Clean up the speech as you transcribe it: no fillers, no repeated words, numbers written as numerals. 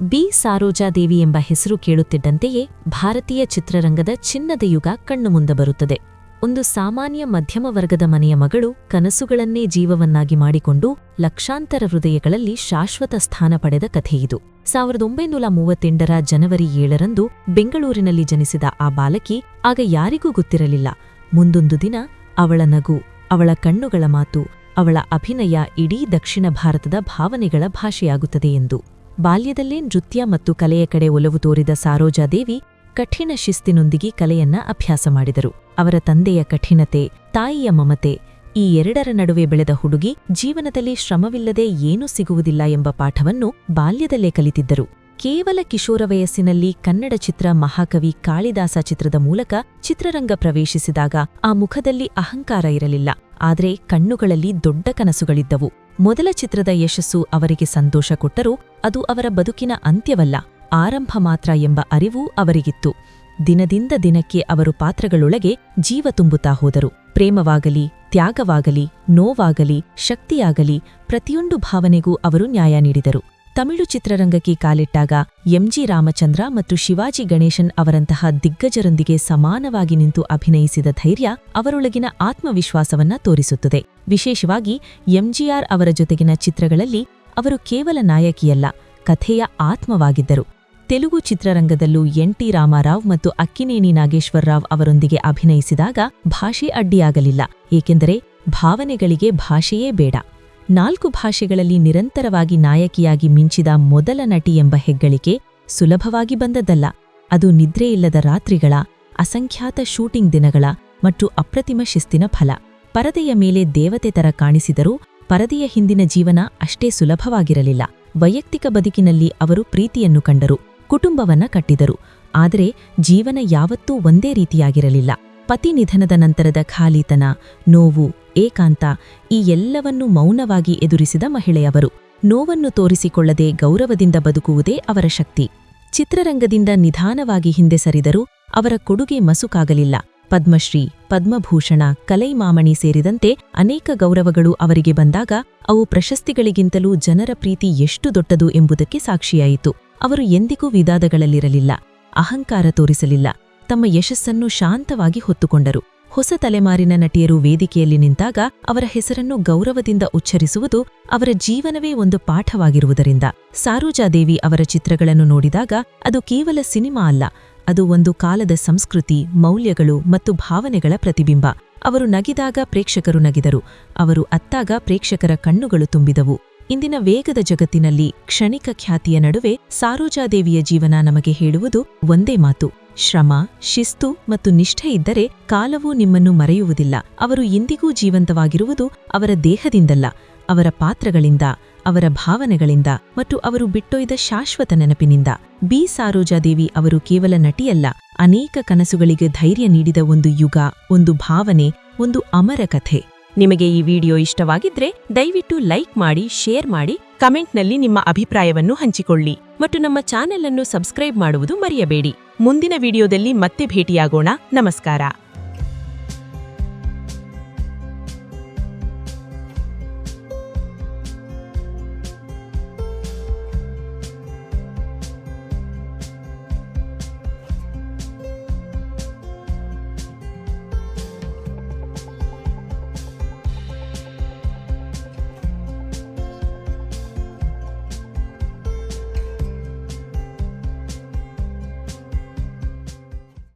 B ಸಾರೋಜಾದೇವಿ ಎಂಬ ಹೆಸರು ಕೇಳುತ್ತಿದ್ದಂತೆಯೇ ಭಾರತೀಯ ಚಿತ್ರರಂಗದ ಚಿನ್ನದ ಯುಗ ಕಣ್ಣು ಮುಂದೆ ಬರುತ್ತದೆ. ಒಂದು ಸಾಮಾನ್ಯ ಮಧ್ಯಮ ವರ್ಗದ ಮನೆಯ ಮಗಳು ಕನಸುಗಳನ್ನೇ ಜೀವವನ್ನಾಗಿ ಮಾಡಿಕೊಂಡು ಲಕ್ಷಾಂತರ ಹೃದಯಗಳಲ್ಲಿ ಶಾಶ್ವತ ಸ್ಥಾನ ಪಡೆದ ಕಥೆಯಿದು. 1938ರ ಜನವರಿ 7ರಂದು ಬೆಂಗಳೂರಿನಲ್ಲಿ ಜನಿಸಿದ ಆ ಬಾಲಕಿ ಆಗ ಯಾರಿಗೂ ಗೊತ್ತಿರಲಿಲ್ಲ, ಮುಂದೊಂದು ದಿನ ಅವಳ ನಗು, ಅವಳ ಕಣ್ಣುಗಳ ಮಾತು, ಅವಳ ಅಭಿನಯ ಇಡೀ ದಕ್ಷಿಣ ಭಾರತದ ಭಾವನೆಗಳ ಭಾಷೆಯಾಗುತ್ತದೆ ಎಂದು. ಬಾಲ್ಯದಲ್ಲೇ ನೃತ್ಯ ಮತ್ತು ಕಲೆಯ ಕಡೆ ಒಲವು ತೋರಿದ ಸಾರೋಜಾದೇವಿ ಕಠಿಣ ಶಿಸ್ತಿನೊಂದಿಗೆ ಕಲೆಯನ್ನ ಅಭ್ಯಾಸ ಮಾಡಿದರು. ಅವರ ತಂದೆಯ ಕಠಿಣತೆ, ತಾಯಿಯ ಮಮತೆ, ಈ ಎರಡರ ನಡುವೆ ಬೆಳೆದ ಹುಡುಗಿ ಜೀವನದಲ್ಲಿ ಶ್ರಮವಿಲ್ಲದೆ ಏನೂ ಸಿಗುವುದಿಲ್ಲ ಎಂಬ ಪಾಠವನ್ನು ಬಾಲ್ಯದಲ್ಲೇ ಕಲಿತಿದ್ದರು. ಕೇವಲ ಕಿಶೋರ ವಯಸ್ಸಿನಲ್ಲಿ ಕನ್ನಡ ಚಿತ್ರ ಮಹಾಕವಿ ಕಾಳಿದಾಸ ಚಿತ್ರದ ಮೂಲಕ ಚಿತ್ರರಂಗ ಪ್ರವೇಶಿಸಿದಾಗ ಆ ಮುಖದಲ್ಲಿ ಅಹಂಕಾರ ಇರಲಿಲ್ಲ, ಆದರೆ ಕಣ್ಣುಗಳಲ್ಲಿ ದೊಡ್ಡ ಕನಸುಗಳಿದ್ದವು. ಮೊದಲ ಚಿತ್ರದ ಯಶಸ್ಸು ಅವರಿಗೆ ಸಂತೋಷ ಕೊಟ್ಟರೂ ಅದು ಅವರ ಬದುಕಿನ ಅಂತ್ಯವಲ್ಲ, ಆರಂಭ ಮಾತ್ರ ಎಂಬ ಅರಿವು ಅವರಿಗಿತ್ತು. ದಿನದಿಂದ ದಿನಕ್ಕೆ ಅವರು ಪಾತ್ರಗಳೊಳಗೆ ಜೀವ ತುಂಬುತ್ತಾ ಹೋದರು. ಪ್ರೇಮವಾಗಲಿ, ತ್ಯಾಗವಾಗಲಿ, ನೋವಾಗಲಿ, ಶಕ್ತಿಯಾಗಲಿ, ಪ್ರತಿಯೊಂದು ಭಾವನೆಗೂ ಅವರು ನ್ಯಾಯ ನೀಡಿದರು. ತಮಿಳು ಚಿತ್ರರಂಗಕ್ಕೆ ಕಾಲಿಟ್ಟಾಗ ಎಂಜಿ ರಾಮಚಂದ್ರ ಮತ್ತು ಶಿವಾಜಿ ಗಣೇಶನ್ ಅವರಂತಹ ದಿಗ್ಗಜರೊಂದಿಗೆ ಸಮಾನವಾಗಿ ನಿಂತು ಅಭಿನಯಿಸಿದ ಧೈರ್ಯ ಅವರೊಳಗಿನ ಆತ್ಮವಿಶ್ವಾಸವನ್ನ ತೋರಿಸುತ್ತದೆ. ವಿಶೇಷವಾಗಿ ಎಂಜಿಆರ್ ಅವರ ಜೊತೆಗಿನ ಚಿತ್ರಗಳಲ್ಲಿ ಅವರು ಕೇವಲ ನಾಯಕಿಯಲ್ಲ, ಕಥೆಯ ಆತ್ಮವಾಗಿದ್ದರು. ತೆಲುಗು ಚಿತ್ರರಂಗದಲ್ಲೂ ಎನ್.ಟಿ. ರಾಮಾರಾವ್ ಮತ್ತು ಅಕ್ಕಿನೇನಿ ನಾಗೇಶ್ವರರಾವ್ ಅವರೊಂದಿಗೆ ಅಭಿನಯಿಸಿದಾಗ ಭಾಷೆ ಅಡ್ಡಿಯಾಗಲಿಲ್ಲ, ಏಕೆಂದರೆ ಭಾವನೆಗಳಿಗೆ ಭಾಷೆಯೇ ಬೇಡ. 4 ಭಾಷೆಗಳಲ್ಲಿ ನಿರಂತರವಾಗಿ ನಾಯಕಿಯಾಗಿ ಮಿಂಚಿದ ಮೊದಲ ನಟಿ ಎಂಬ ಹೆಗ್ಗಳಿಕೆ ಸುಲಭವಾಗಿ ಬಂದದ್ದಲ್ಲ. ಅದು ನಿದ್ರೆಯಿಲ್ಲದ ರಾತ್ರಿಗಳ, ಅಸಂಖ್ಯಾತ ಶೂಟಿಂಗ್ ದಿನಗಳ ಮತ್ತು ಅಪ್ರತಿಮ ಶಿಸ್ತಿನ ಫಲ. ಪರದೆಯ ಮೇಲೆ ದೇವತೆ ತರ ಕಾಣಿಸಿದರೂ ಪರದೆಯ ಹಿಂದಿನ ಜೀವನ ಅಷ್ಟೇ ಸುಲಭವಾಗಿರಲಿಲ್ಲ. ವೈಯಕ್ತಿಕ ಬದುಕಿನಲ್ಲಿ ಅವರು ಪ್ರೀತಿಯನ್ನು ಕಂಡರು, ಕುಟುಂಬವನ್ನ ಕಟ್ಟಿದರು, ಆದರೆ ಜೀವನ ಯಾವತ್ತೂ ಒಂದೇ ರೀತಿಯಾಗಿರಲಿಲ್ಲ. ಪತಿ ನಿಧನದ ನಂತರದ ಖಾಲಿತನ, ನೋವು, ಏಕಾಂತ ಈ ಎಲ್ಲವನ್ನೂ ಮೌನವಾಗಿ ಎದುರಿಸಿದ ಮಹಿಳೆಯವರು. ನೋವನ್ನು ತೋರಿಸಿಕೊಳ್ಳದೆ ಗೌರವದಿಂದ ಬದುಕುವುದೇ ಅವರ ಶಕ್ತಿ. ಚಿತ್ರರಂಗದಿಂದ ನಿಧಾನವಾಗಿ ಹಿಂದೆ ಸರಿದರೂ ಅವರ ಕೊಡುಗೆ ಮಸುಕಾಗಲಿಲ್ಲ. ಪದ್ಮಶ್ರೀ, ಪದ್ಮಭೂಷಣ, ಕಲೈಮಾಮಣಿ ಸೇರಿದಂತೆ ಅನೇಕ ಗೌರವಗಳು ಅವರಿಗೆ ಬಂದಾಗ ಅವು ಪ್ರಶಸ್ತಿಗಳಿಗಿಂತಲೂ ಜನರ ಪ್ರೀತಿ ಎಷ್ಟು ದೊಡ್ಡದು ಎಂಬುದಕ್ಕೆ ಸಾಕ್ಷಿಯಾಯಿತು. ಅವರು ಎಂದಿಗೂ ವಿವಾದಗಳಲ್ಲಿರಲಿಲ್ಲ, ಅಹಂಕಾರ ತೋರಿಸಲಿಲ್ಲ, ತಮ್ಮ ಯಶಸ್ಸನ್ನು ಶಾಂತವಾಗಿ ಹೊತ್ತುಕೊಂಡರು. ಹೊಸ ತಲೆಮಾರಿನ ನಟಿಯರು ವೇದಿಕೆಯಲ್ಲಿ ನಿಂತಾಗ ಅವರ ಹೆಸರನ್ನು ಗೌರವದಿಂದ ಉಚ್ಚರಿಸುವುದು ಅವರ ಜೀವನವೇ ಒಂದು ಪಾಠವಾಗಿರುವುದರಿಂದ. ಸಾರೋಜಾದೇವಿ ಅವರ ಚಿತ್ರಗಳನ್ನು ನೋಡಿದಾಗ ಅದು ಕೇವಲ ಸಿನಿಮಾ ಅಲ್ಲ, ಅದು ಒಂದು ಕಾಲದ ಸಂಸ್ಕೃತಿ, ಮೌಲ್ಯಗಳು ಮತ್ತು ಭಾವನೆಗಳ ಪ್ರತಿಬಿಂಬ. ಅವರು ನಗಿದಾಗ ಪ್ರೇಕ್ಷಕರು ನಗಿದರು, ಅವರು ಅತ್ತಾಗ ಪ್ರೇಕ್ಷಕರ ಕಣ್ಣುಗಳು ತುಂಬಿದವು. ಇಂದಿನ ವೇಗದ ಜಗತ್ತಿನಲ್ಲಿ ಕ್ಷಣಿಕ ಖ್ಯಾತಿಯ ನಡುವೆ ಸಾರೋಜಾದೇವಿಯ ಜೀವನ ನಮಗೆ ಹೇಳುವುದು ಒಂದೇ ಮಾತು: ಶ್ರಮ, ಶಿಸ್ತು ಮತ್ತು ನಿಷ್ಠೆ ಇದ್ದರೆ ಕಾಲವೂ ನಿಮ್ಮನ್ನು ಮರೆಯುವುದಿಲ್ಲ. ಅವರು ಇಂದಿಗೂ ಜೀವಂತವಾಗಿರುವುದು ಅವರ ದೇಹದಿಂದಲ್ಲ, ಅವರ ಪಾತ್ರಗಳಿಂದ, ಅವರ ಭಾವನೆಗಳಿಂದ ಮತ್ತು ಅವರು ಬಿಟ್ಟೊಯ್ದ ಶಾಶ್ವತ ನೆನಪಿನಿಂದ. ಬಿ ಸಾರೋಜಾದೇವಿ ಅವರು ಕೇವಲ ನಟಿಯಲ್ಲ, ಅನೇಕ ಕನಸುಗಳಿಗೆ ಧೈರ್ಯ ನೀಡಿದ ಒಂದು ಯುಗ, ಒಂದು ಭಾವನೆ, ಒಂದು ಅಮರ ಕಥೆ. ನಿಮಗೆ ಈ ವಿಡಿಯೋ ಇಷ್ಟವಾಗಿದ್ರೆ ದಯವಿಟ್ಟು ಲೈಕ್ ಮಾಡಿ, ಶೇರ್ ಮಾಡಿ, ಕಮೆಂಟ್ನಲ್ಲಿ ನಿಮ್ಮ ಅಭಿಪ್ರಾಯವನ್ನು ಹಂಚಿಕೊಳ್ಳಿ ಮತ್ತು ನಮ್ಮ ಚಾನೆಲ್ ಅನ್ನು ಸಬ್ಸ್ಕ್ರೈಬ್ ಮಾಡುವುದು ಮರೆಯಬೇಡಿ. ಮುಂದಿನ ವಿಡಿಯೋದಲ್ಲಿ ಮತ್ತೆ ಭೇಟಿಯಾಗೋಣ. ನಮಸ್ಕಾರ.